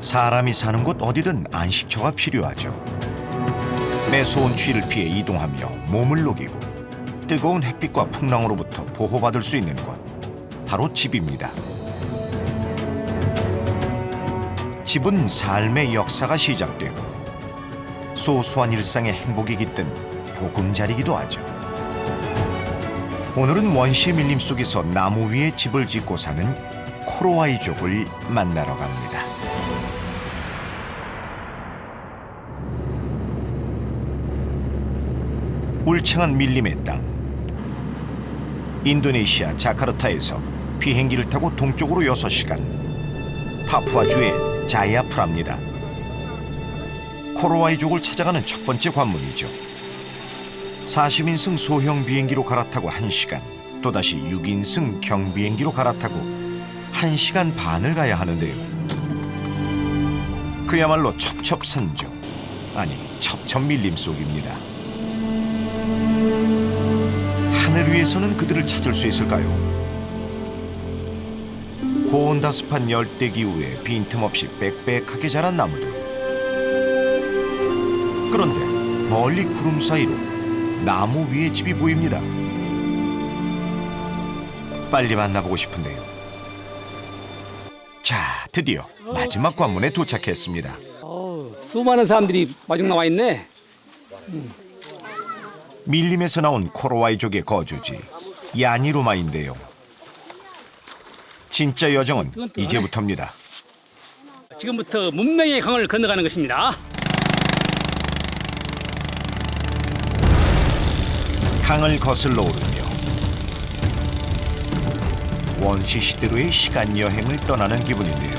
사람이 사는 곳 어디든 안식처가 필요하죠. 매서운 추위를 피해 이동하며 몸을 녹이고 뜨거운 햇빛과 풍랑으로부터 보호받을 수 있는 곳, 바로 집입니다. 집은 삶의 역사가 시작되고 소소한 일상의 행복이 깃든 보금자리이기도 하죠. 오늘은 원시의 밀림 속에서 나무 위에 집을 짓고 사는 코로와이족을 만나러 갑니다. 울창한 밀림의 땅. 인도네시아 자카르타에서 비행기를 타고 동쪽으로 6시간, 파푸아주의 자야프라입니다. 코로와이족을 찾아가는 첫 번째 관문이죠. 40인승 소형 비행기로 갈아타고 1시간, 또다시 6인승 경비행기로 갈아타고 1시간 반을 가야 하는데요. 그야말로 첩첩산중, 아니 첩첩밀림 속입니다. 하늘 위에서는 그들을 찾을 수 있을까요? 고온다습한 열대기후에 빈틈없이 빽빽하게 자란 나무들. 그런데 멀리 구름 사이로 나무 위에 집이 보입니다. 빨리 만나보고 싶은데요. 자, 드디어 마지막 관문에 도착했습니다. 수많은 사람들이 마중 나와 있네. 밀림에서 나온 코로와이족의 거주지 야니루마인데요. 진짜 여정은 이제부터입니다. 지금부터 문명의 강을 건너가는 것입니다. 강을 거슬러 오르며 원시 시대로의 시간 여행을 떠나는 기분인데요.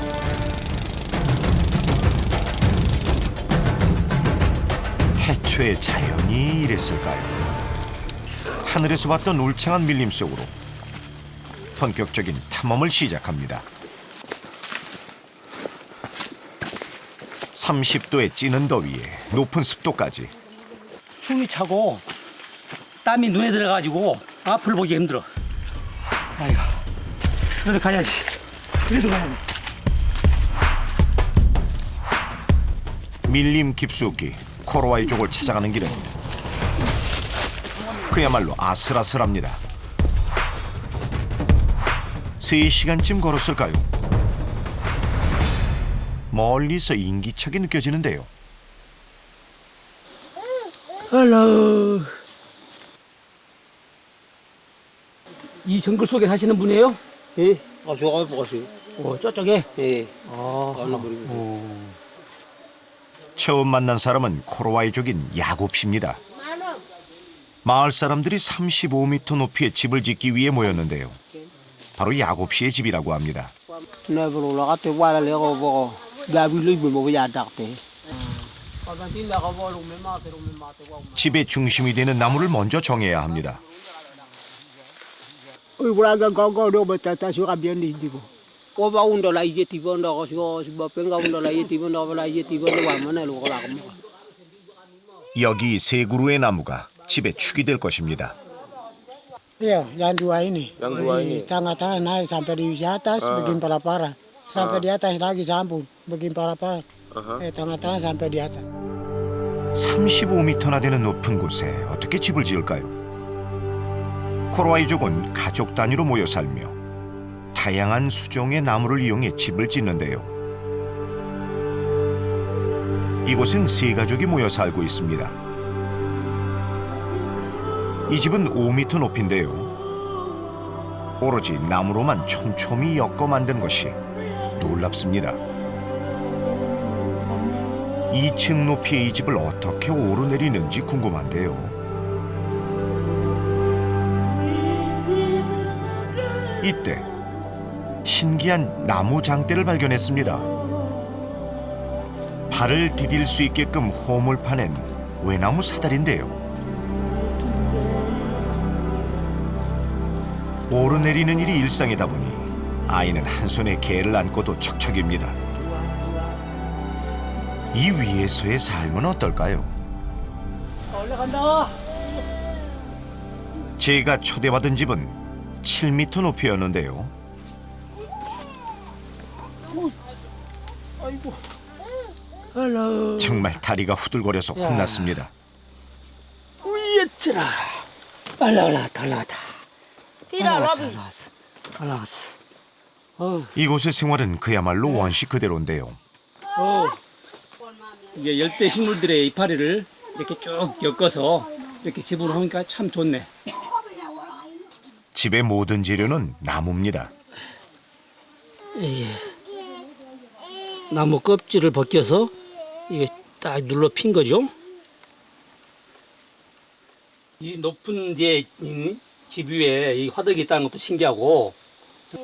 태초에 자연이 이랬을까요? 하늘에서 봤던 울창한 밀림 속으로 본격적인 탐험을 시작합니다. 30도의 찌는 더위에 높은 습도까지 숨이 차고 땀이 눈에 들어가지고 앞을 보기 힘들어. 아이고, 그래도 가야지. 그래도 가야지. 밀림 깊숙이 코로와이족을 찾아가는 길은 그야말로 아슬아슬합니다. 3시간쯤 걸었을까요? 멀리서 인기척이 느껴지는데요. 헬로. 이 정글 속에 사시는 분이에요? 예, 저거 먹었어요. 저쪽에? 예, 처음 만난 사람은 코로와이족인 야곱 씨입니다. 마을 사람들이 35m 높이의 집을 짓기 위해 모였는데요. 바로 야곱 씨의 집이라고 합니다. 집의 중심이 되는 나무를 먼저 정해야 합니다. 여기 세 그루의 나무가 집의 축이 될 것입니다. Iya, yang dua ini. Yang dua ini. Tengah-tengah naik sampai di atas, bikin para-para. Sampai di atas lagi sambung, bikin para-para. Tengah-tengah sampai di atas. 35m나 되는 높은 곳에 어떻게 집을 지을까요? 코로와이족은 가족 단위로 모여 살며 다양한 수종의 나무를 이용해 집을 짓는데요. 이곳은 세 가족이 모여 살고 있습니다. 이 집은 5m 높이인데요. 오로지 나무로만 촘촘히 엮어 만든 것이 놀랍습니다. 2층 높이의 이 집을 어떻게 오르내리는지 궁금한데요. 이때 신기한 나무 장대를 발견했습니다. 발을 디딜 수 있게끔 홈을 파낸 외나무 사다리인데요. 오르내리는 일이 일상이다 보니 아이는 한 손에 개를 안고도 척척입니다. 이 위에서의 삶은 어떨까요? 올라간다. 제가 초대받은 집은 7m 높이였는데요. 아이고. 알라. 정말 다리가 후들거려서 혼났습니다. 우이였잖아. 올라왔다. Tidak 올라왔어. 어. 이곳의 생활은 그야말로 원시 그대로인데요. 이게 열대 식물들의 이파리를 이렇게 쭉 엮어서 이렇게 집으로 하니까 참 좋네. 집의 모든 재료는 나무입니다. 이게 나무 껍질을 벗겨서 이게 딱 눌러 핀 거죠. 이 높은 데에 있는 집 위에 이 화덕이 있다는 것도 신기하고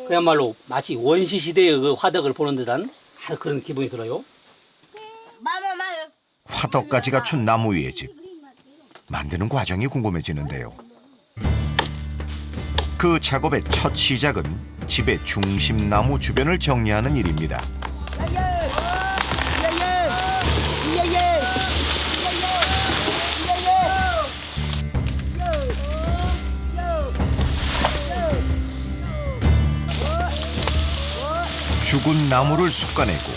그야말로 마치 원시 시대의 그 화덕을 보는 듯한 그런 기분이 들어요. 화덕까지 갖춘 나무 위의 집. 만드는 과정이 궁금해지는데요. 그 작업의 첫 시작은 집의 중심 나무 주변을 정리하는 일입니다. 죽은 나무를 솎아내고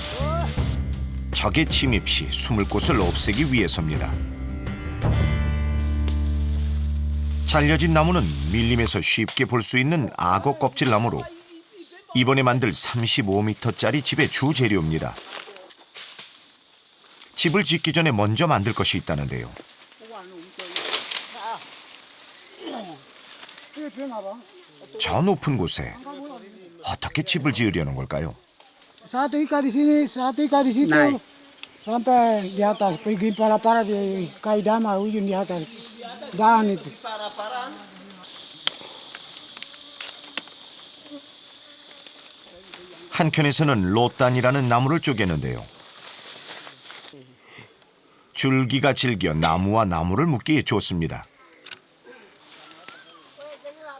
적의 침입 시 숨을 곳을 없애기 위해서입니다. 잘려진 나무는 밀림에서 쉽게 볼 수 있는 악어 껍질 나무로 이번에 만들 35m짜리 집의 주 재료입니다. 집을 짓기 전에 먼저 만들 것이 있다는데요. 저 높은 곳에 어떻게 집을 지으려는 걸까요? Satu ikat di sini, satu ikat di situ. Naik. Sampai di atas, pergi para-para di kaidama ujung di atas. Dahan itu. 한켠에서는 로단이라는 나무를 쪼개는데요. 줄기가 질겨 나무와 나무를 묶기에 좋습니다.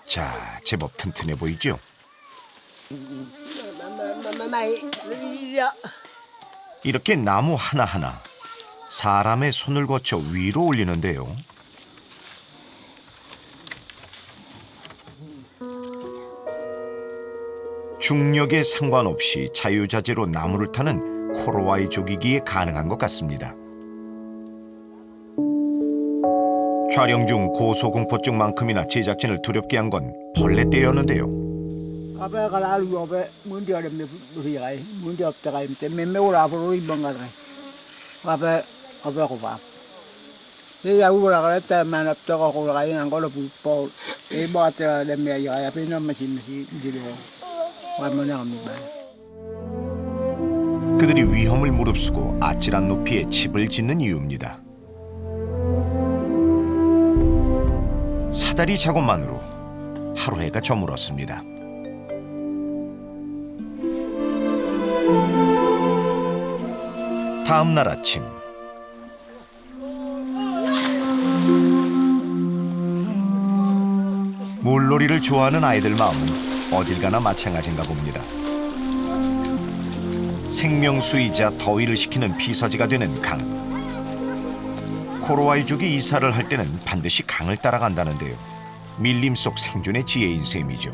자, 제법 튼튼해 보이죠? 이렇게 나무 하나하나 사람의 손을 거쳐 위로 올리는데요. 중력에 상관없이 자유자재로 나무를 타는 코로와이 조기기에 가능한 것 같습니다. 촬영 중 고소공포증만큼이나 제작진을 두렵게 한 건 벌레떼였는데요. Apa kalau alu apa mundi ada beriai, mundi apa terai, memang orang perlu bangga terai. Apa ko pa. Dia ura kalau teman apa toko ko terai, angkolo pupol. Ibu ada demi ayah, apa ini masih di luar. Mana kami bay. 그들이 위험을 무릅쓰고 아찔한 높이에 집을 짓는 이유입니다. 사다리 작업만으로 하루 해가 저물었습니다. 다음 날 아침 물놀이를 좋아하는 아이들 마음은 어딜 가나 마찬가지인가 봅니다. 생명수이자 더위를 식히는 피서지가 되는 강. 코로와이족이 이사를 할 때는 반드시 강을 따라간다는데요. 밀림 속 생존의 지혜인 셈이죠.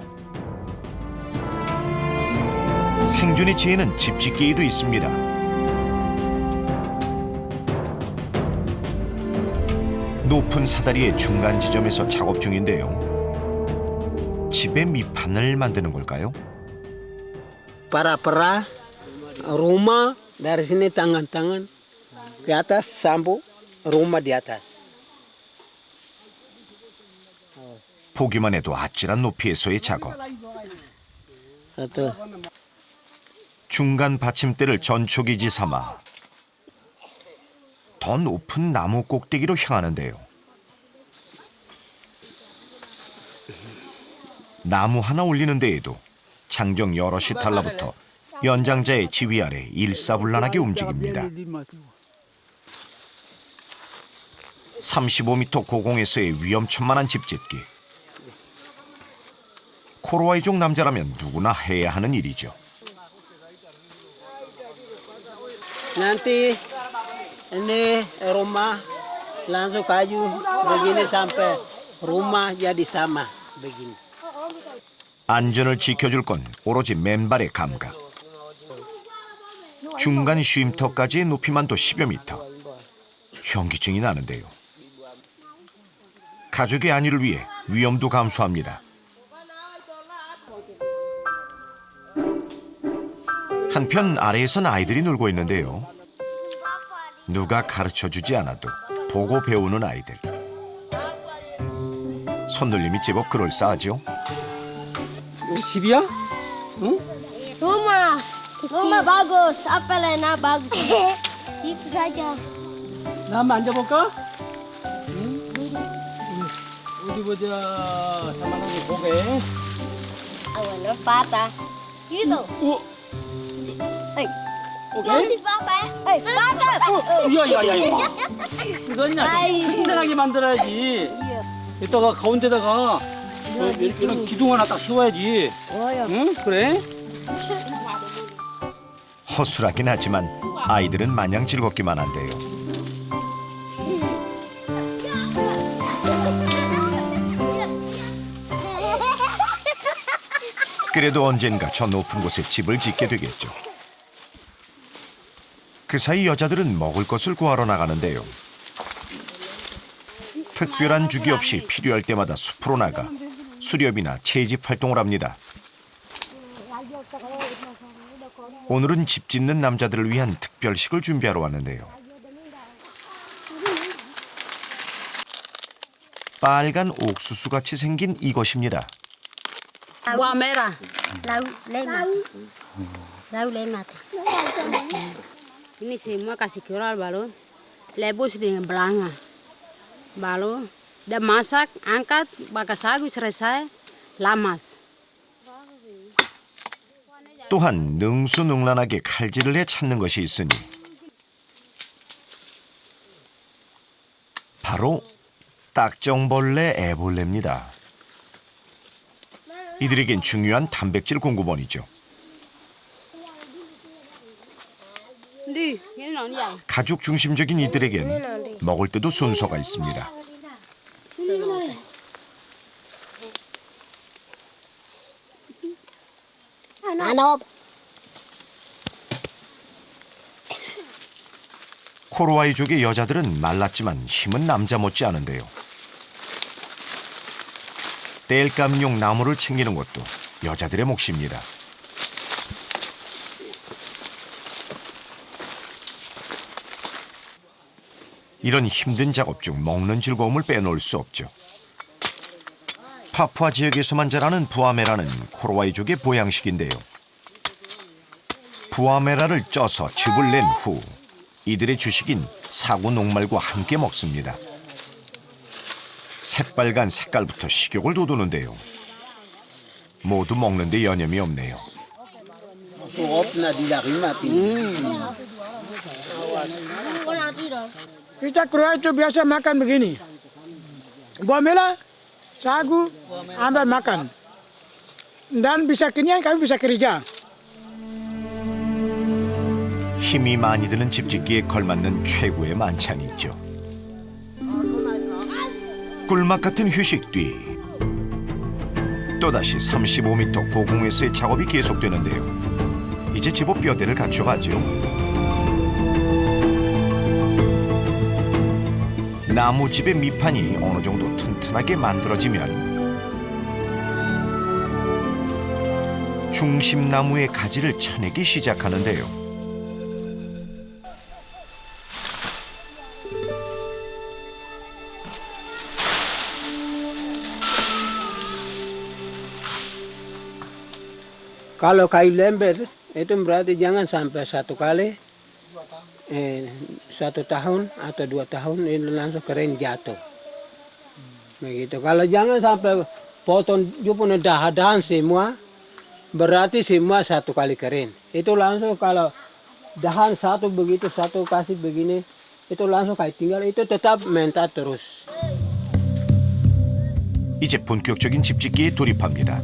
생존의 지혜는 집짓기에도 있습니다. 높은 사다리의 중간 지점에서 작업 중인데요. 집의 밑판을 만드는 걸까요? Para rumah dari sini tangan-tangan ke atas sambu rumah di atas. 보기만 해도 아찔한 높이에서의 작업. Satu. 중간 받침대를 전초기지 삼아 더 높은 나무 꼭대기로 향하는데요. 나무 하나 올리는 데에도 장정 여럿이 달라붙어 연장자의 지휘 아래 일사불란하게 움직입니다. 35m 고공에서의 위험천만한 집짓기. 코로와이족 남자라면 누구나 해야 하는 일이죠. Nanti ini rumah langsung kayu begini sampai rumah jadi sama begini. 안전을 지켜줄 건 오로지 맨발의 감각. 중간 쉼터까지의 높이만도 10여 미터. 현기증이 나는데요. 가족의 안위를 위해 위험도 감수합니다. 한편 아래에선 아이들이 놀고 있는데요. 누가 가르쳐주지 않아도 보고 배우는 아이들. 손놀림이 제법 그럴싸하죠. 여기 집이야? 응? Rumah. Rumah bagus. Apa lain nak bagus? Itu saja. 나 한번 앉아볼까? 응? 어디 보자. 잠깐만 보게. Awalnya patah. Gitu. 오, Hei. 오케이. Nanti patah. Hei, patah. 야야야 이거 그냥 튼튼하게 만들어야지. Iya. 이따가 가운데다가 이런 기둥 하나 딱 세워야지. Oh ya. 응? 그래? 허술하긴 하지만 아이들은 마냥 즐겁기만 한데요. 그래도 언젠가 저 높은 곳에 집을 짓게 되겠죠. 그 사이 여자들은 먹을 것을 구하러 나가는데요. 특별한 주기 없이 필요할 때마다 숲으로 나가 수렵이나 채집 활동을 합니다. 오늘은 집 짓는 남자들을 위한 특별식을 준비하러 왔는데요. 빨간 옥수수같이 생긴 이것입니다. Buah merah. Lauk lemat. Lauk lemat. Ini semua kasih keluar baru lebus dengan belanga. Baru udah masak, angkat, bakar sagu selesai, lamas. 또한 능수능란하게 칼질을 해 찾는 것이 있으니 바로 딱정벌레 애벌레입니다. 이들에겐 중요한 단백질 공급원이죠. Đi, ini non vậy. 가족 중심적인 이들에겐 먹을 때도 순서가 있습니다. Ano? 코로와이족의 여자들은 말랐지만 힘은 남자 못지 않은데요. 땔감용 나무를 챙기는 것도 여자들의 몫입니다. 이런 힘든 작업 중 먹는 즐거움을 빼놓을 수 없죠. 파푸아 지역에서만 자라는 부아메라는 코로와이족의 보양식인데요. 부아메라를 쪄서 즙을 낸 후 이들의 주식인 사구 녹말과 함께 먹습니다. 새빨간 색깔부터 식욕을 돋우는데요. 모두 먹는데 여념이 없네요. Kita Kroa itu biasa makan begini. Buah merah, sagu, ambil makan. Dan bisa kenyang, kami bisa kerja. 힘이 많이 드는 집짓기에 걸맞는 최고의 만찬이죠. 꿀맛 같은 휴식 뒤 또다시 35m 고공에서의 작업이 계속되는데요. 이제 제법 뼈대를 갖춰가죠. 나무집의 밑판이 어느 정도 튼튼하게 만들어지면 중심나무의 가지를 쳐내기 시작하는데요. Kalau kayu lembet itu berarti jangan sampai satu kali, 1 tahun atau 2 tahun ini langsung kering jatuh. Begitu. Kalau jangan sampai potong punya dahan semua, berarti semua 1 kali kering. Itu langsung kalau dahan satu begitu, satu kasih begini, itu langsung kayak tinggal, itu tetap mentar terus. 이제 본격적인 집짓기에 돌입합니다.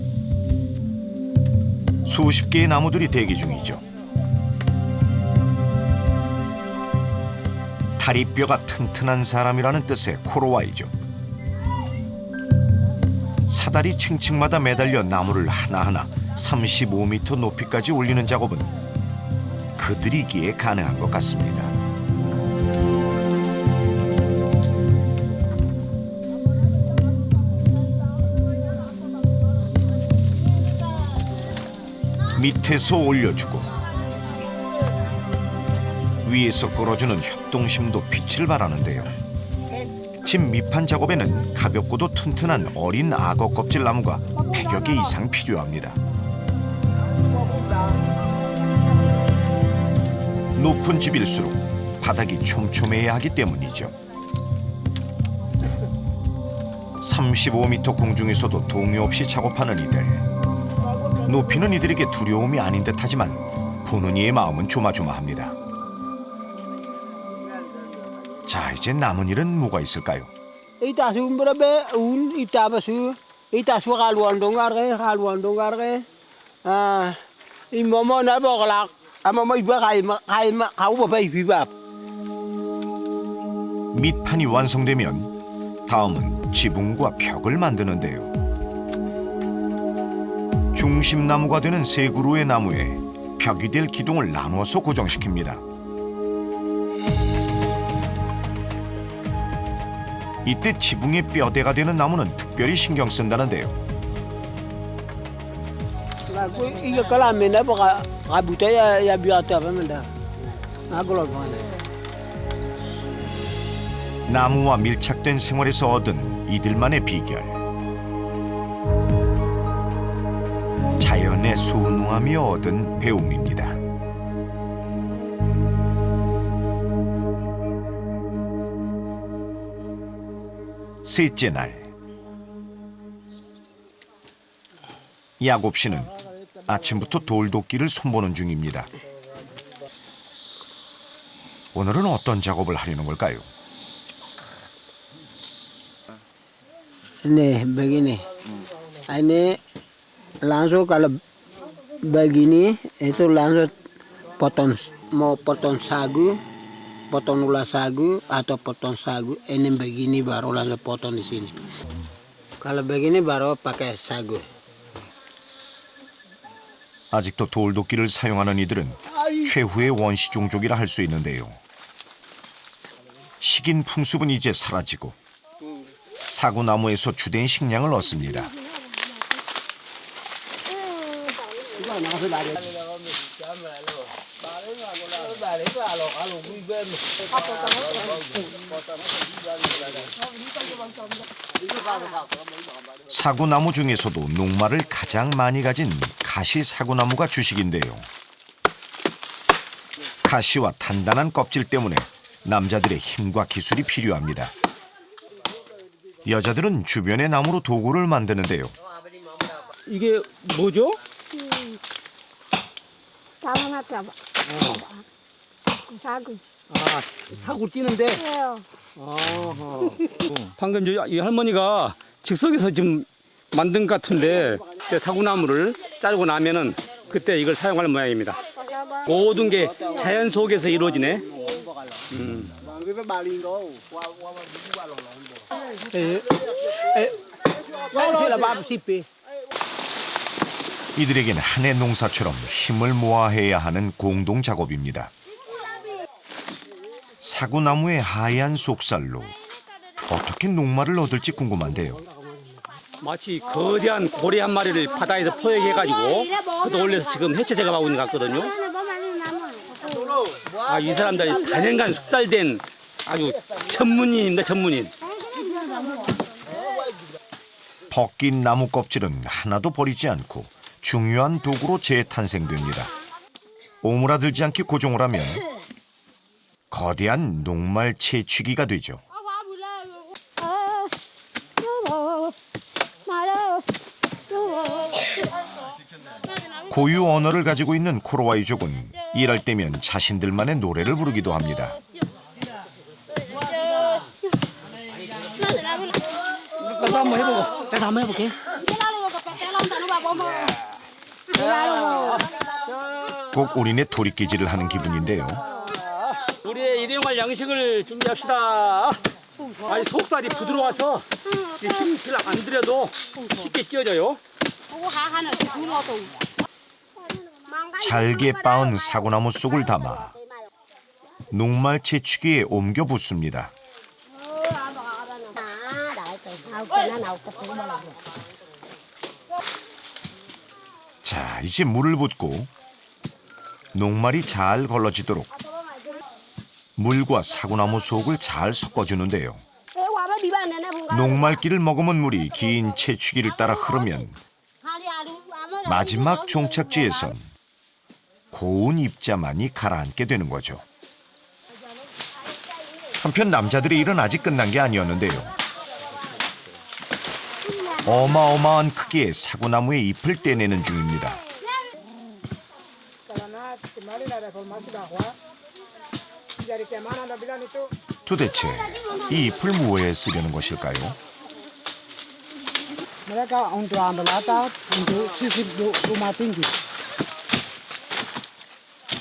수십 개의 나무들이 대기 중이죠. 다리뼈가 튼튼한 사람이라는 뜻의 코로와이죠. 사다리 층층마다 매달려 나무를 하나하나 35m 높이까지 올리는 작업은 그들이기에 가능한 것 같습니다. 밑에서 올려주고 위에서 끌어주는 협동심도 빛을 발하는데요. 집 밑판 작업에는 가볍고도 튼튼한 어린 악어 껍질 나무가 100여 개 이상 필요합니다. 높은 집일수록 바닥이 촘촘해야 하기 때문이죠. 35m 공중에서도 동요 없이 작업하는 이들. 높이는 이들에게 두려움이 아닌 듯하지만 보는 이의 마음은 조마조마합니다. 자, 이제 남은 일은 뭐가 있을까요? Ita su berapa ita basu ita su kaluan dongare imamo na boglak amamo iba kai kau babai bibab. 밑판이 완성되면 다음은 지붕과 벽을 만드는데요. 중심나무가 되는 세 그루의 나무에 벽이 될 기둥을 나눠서 고정시킵니다. 이때 지붕의 뼈대가 되는 나무는 특별히 신경 쓴다는데요. Aku iya kalau mana boga kabuta ya biata apa mana. Aku loh mana. 나무와 밀착된 생활에서 얻은 이들만의 비결. 자연에 순응하며 얻은 배움입니다. 셋째 날, 야곱 씨는 아침부터 돌도끼를 손보는 중입니다. 오늘은 어떤 작업을 하려는 걸까요? Nih begini. Ini langsung kalau begini itu langsung potong mau potong sagu, potong ulas sagu atau potong sagu. Ini begini baru langsung potong di sini. Kalau begini baru pakai sagu. 아직도 돌도끼를 사용하는 이들은 최후의 원시 종족이라 할 수 있는데요. 식인 풍습은 이제 사라지고 사구나무에서 주된 식량을 얻습니다. 사구나무 중에서도 녹말을 가장 많이 가진 가시 사구나무가 주식인데요. 가시와 단단한 껍질 때문에 남자들의 힘과 기술이 필요합니다. 여자들은 주변의 나무로 도구를 만드는데요. 이게 뭐죠? 다문화 잡아. 사구. 아, 사고 찌는데. 해요. 방금 이 할머니가 즉석에서 지금 만든 것 같은데 사구나무를 자르고 나면은 그때 이걸 사용할 모양입니다. 모든 게 자연 속에서 이루어지네. 이들에게는 한 해 농사처럼 힘을 모아해야 하는 공동 작업입니다. 사구나무의 하얀 속살로 어떻게 녹말을 얻을지 궁금한데요. 마치 거대한 고래 한 마리를 바다에서 포획해가지고 그도 올려서 지금 해체 작업하고 있는 것 같거든요. 아, 이 사람들이 단연간 숙달된 아주 전문인입니다, 전문인. 벗긴 나무 껍질은 하나도 버리지 않고 중요한 도구로 재탄생됩니다. 오므라들지 않게 고정을 하면 거대한 녹말 채취기가 되죠. 고유 언어를 가지고 있는 코로와이족은 일할 때면 자신들만의 노래를 부르기도 합니다. 나도 한번 해보고, 내가 한번 해볼게. 꼭 우리네 도리끼질을 하는 기분인데요. 우리의 일용할 양식을 준비합시다. 아니, 속살이 부드러워서 힘 별로 안 들여도 쉽게 찢어져요. 잘게 빻은 사구나무 속을 담아 녹말 채취기에 옮겨 붓습니다. 자, 이제 물을 붓고 녹말이 잘 걸러지도록 물과 사구나무 속을 잘 섞어주는데요. 녹말기를 머금은 물이 긴 채취기를 따라 흐르면 마지막 종착지에선 고운 입자만이 가라앉게 되는 거죠. 한편 남자들의 일은 아직 끝난 게 아니었는데요. 어마어마한 크기의 사구나무의 잎을 떼내는 중입니다. 도대체 이 잎을 무엇에 쓰려는 것일까요? Mereka untuk ambil atap, untuk sisip rumah tinggi.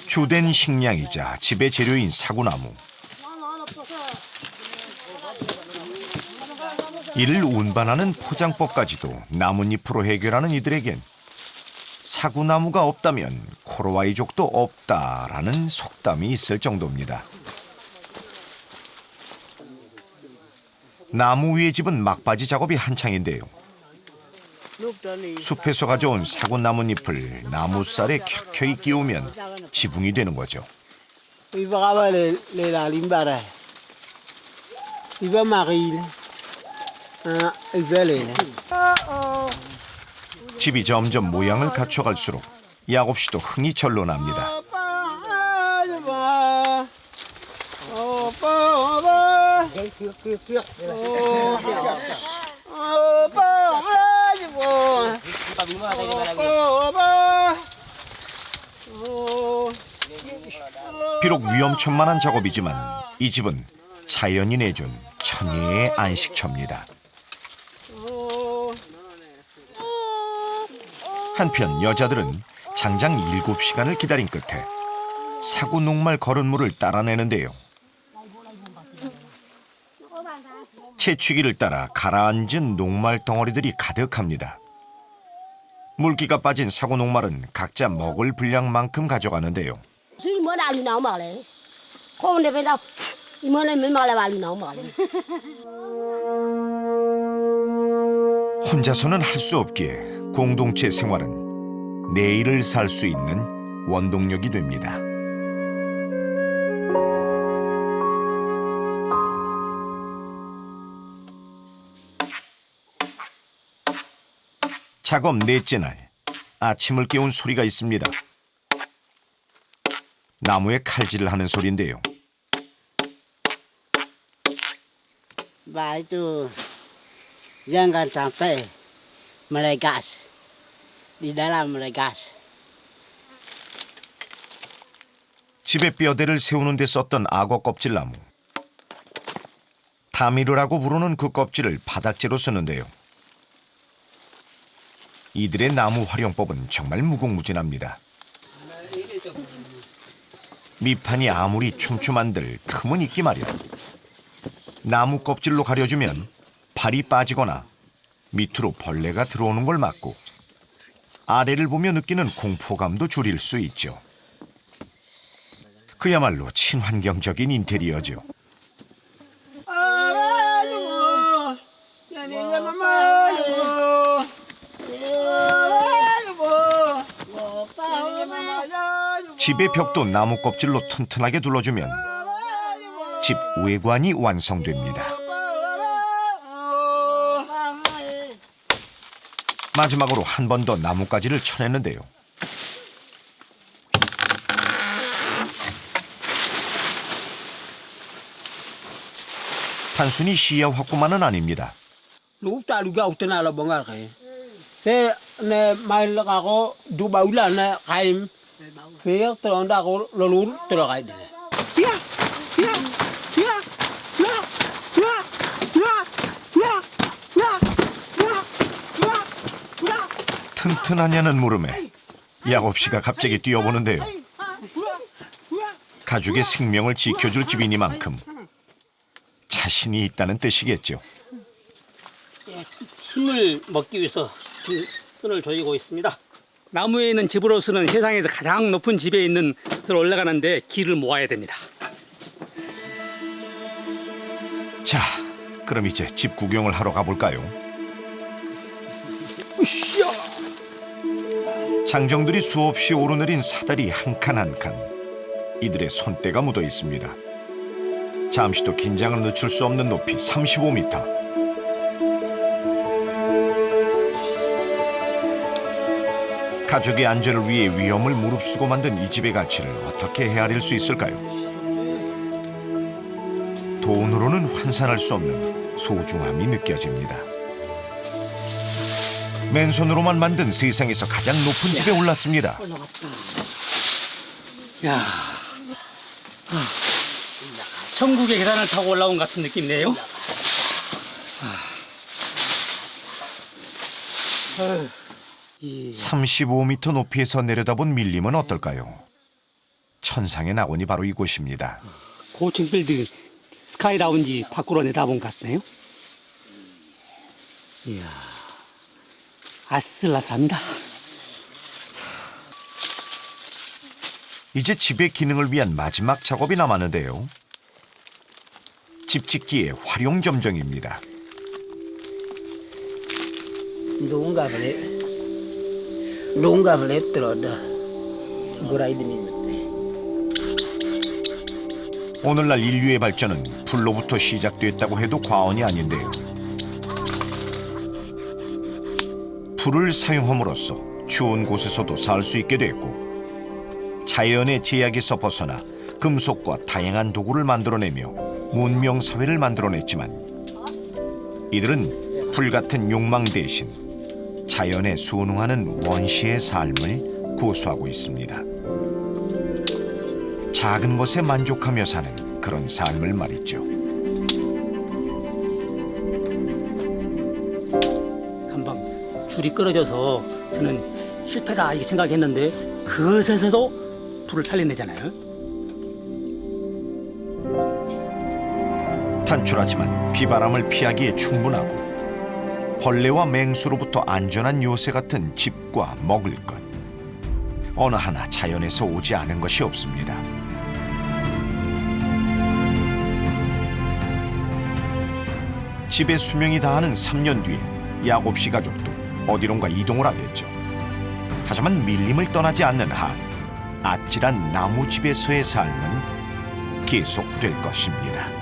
주된 식량이자 집의 재료인 사구나무. 이를 운반하는 포장법까지도 나뭇잎으로 해결하는 이들에겐 사구나무가 없다면 코로와이족도 없다라는 속담이 있을 정도입니다. 나무 위의 집은 막바지 작업이 한창인데요. 숲에서 가져온 사구나뭇잎을 나무살에 켜켜이 끼우면 지붕이 되는 거죠. Iba kaba le la limbara. Iba maril. Iba le. 집이 점점 모양을 갖춰갈수록 야곱 씨도 흥이 절로 납니다. 비록 위험천만한 작업이지만 이 집은 자연이 내준 천혜의 안식처입니다. 한편 여자들은 장장 7시간을 기다린 끝에 사구 녹말 거른 물을 따라내는데요. 채취기를 따라 가라앉은 녹말 덩어리들이 가득합니다. 물기가 빠진 사구 녹말은 각자 먹을 분량만큼 가져가는데요. 혼자서는 할 수 없기에 공동체 생활은 내일을 살 수 있는 원동력이 됩니다. 작업 넷째 날, 아침을 깨운 소리가 있습니다. 나무에 칼질을 하는 소리인데요. Bah itu jangan sampai melegas di dalam melegas. 집에 뼈대를 세우는 데 썼던 악어 껍질 나무. 타미르라고 부르는 그 껍질을 바닥재로 쓰는데요. 이들의 나무 활용법은 정말 무궁무진합니다. 밑판이 아무리 촘촘한들 틈은 있기 마련. 나무 껍질로 가려주면 발이 빠지거나 밑으로 벌레가 들어오는 걸 막고 아래를 보며 느끼는 공포감도 줄일 수 있죠. 그야말로 친환경적인 인테리어죠. 집의 벽도 나무 껍질로 튼튼하게 둘러주면 집 외관이 완성됩니다. 마지막으로 한 번 더 나뭇가지를 쳐냈는데요. 단순히 시야 확보만은 아닙니다. Lupa juga utana la bonga kay. Te ne mail ako du baula na kaim. Fer tonda ko lolur tolakay din. Ya. Ya. Ya. Ya. Ya. Ya. Ya. Ya. Ya. Ya. 튼튼하냐는 물음에 야곱 씨가 갑자기 뛰어보는데요. 가족의 생명을 지켜줄 집이니만큼 자신이 있다는 뜻이겠죠. 힘을 먹기 위해서 끈을 조이고 있습니다. 나무에 있는 집으로서는 세상에서 가장 높은 집에 있는 곳으로 올라가는데 길을 모아야 됩니다. 자, 그럼 이제 집 구경을 하러 가볼까요? 장정들이 수없이 오르내린 사다리 한 칸 한 칸. 이들의 손때가 묻어 있습니다. 잠시도 긴장을 늦출 수 없는 높이 35m. 가족의 안전을 위해 위험을 무릅쓰고 만든 이 집의 가치를 어떻게 헤아릴 수 있을까요? 돈으로는 환산할 수 없는 소중함이 느껴집니다. 맨손으로만 만든 세상에서 가장 높은 집에 올랐습니다. 야, 천국의 계단을 타고 올라온 것 같은 느낌이네요. 35m 높이에서 내려다본 밀림은 어떨까요? 천상의 낙원이 바로 이곳입니다. 고층 빌딩 스카이 라운지 밖으로 내다본 것 같네요. 이야, 아슬아슬합니다. 이제 집의 기능을 위한 마지막 작업이 남았는데요. 집 짓기의 활용 점정입니다. 오늘날 인류의 발전은 불로부터 시작됐다고 해도 과언이 아닌데요. 불을 사용함으로써 추운 곳에서도 살 수 있게 됐고, 자연의 제약에서 벗어나 금속과 다양한 도구를 만들어내며 문명 사회를 만들어냈지만, 이들은 불같은 욕망 대신 자연에 순응하는 원시의 삶을 고수하고 있습니다. 작은 것에 만족하며 사는 그런 삶을 말이죠. 금방 줄이 끊어져서 저는 실패다 이렇게 생각했는데 그것에서도 불을 살려내잖아요. 단출하지만 비바람을 피하기에 충분하고, 벌레와 맹수로부터 안전한 요새 같은 집과 먹을 것, 어느 하나 자연에서 오지 않은 것이 없습니다. 집에 수명이 다하는 3년 뒤에 야곱 씨 가족도 어디론가 이동을 하겠죠. 하지만 밀림을 떠나지 않는 한 아찔한 나무집에서의 삶은 계속될 것입니다.